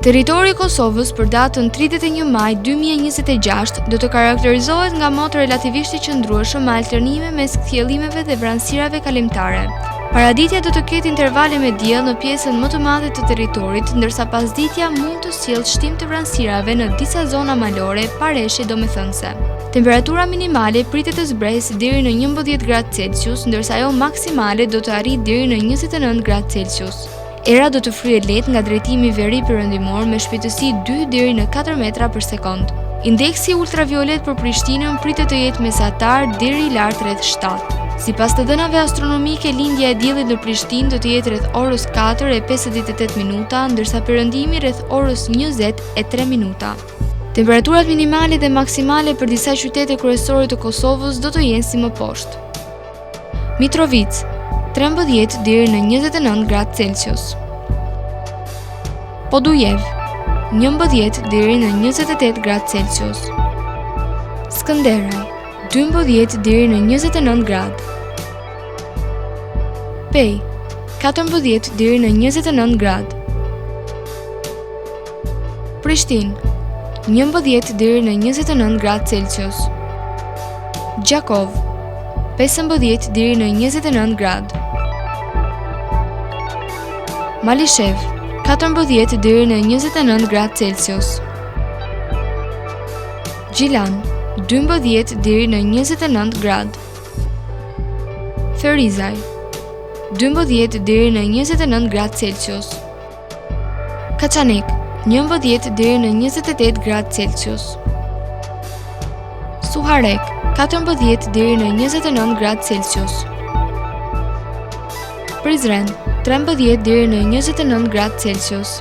Territori i Kosovës për datën 31 maj 2026 do të karakterizohet nga motë relativisht i qëndrueshëm me alternime mes kthjellimeve dhe vranësirave kalimtare. Paraditja do të ketë intervale me diell në pjesën më të madhe të territorit, ndërsa pasditja mund të sjellë shtim të vranësirave në disa zona malore pa reshje domethënëse. Temperatura minimale pritet të zbresë deri në 11 gradë Celsius, ndërsa ajo maksimale do të arrijë deri në 29 gradë Celsius. Era do të fryhet lehtë nga drejtimi veri perëndimor me shpejtësi 2 deri në 4 metra për sekond. Indeksi ultraviolet për Prishtinën pritet të jetë mesatar deri lart rreth 7. Sipas të dhënave astronomike, lindja e diellit në Prishtinë do të jetë rreth orës 4:58 minuta, ndërsa perëndimi rreth orës 20:03 minuta. Temperaturat minimale dhe maksimale për disa qytete kryesore të Kosovës do të jenë si më poshtë. Mitrovica 13 deri në 29 gradë Celsius. Podujev 11 deri në 28 gradë Celsius. Skënderaj 12 deri në 29 gradë. Pej 14 deri në 29 gradë. Prishtinë 11 deri në 29 gradë Celsius. Gjakov 15 deri në 29 gradë. Malishev 14 deri në 29 gradë Celsius. Gjilan 12 deri në 29 gradë. Ferizaj 12 deri në 29 gradë Celsius. Kaçanik 11 deri në 28 gradë Celsius. Suharek 14 deri në 29 gradë Celsius. Prizren 13 deri në 29 gradë Celsius.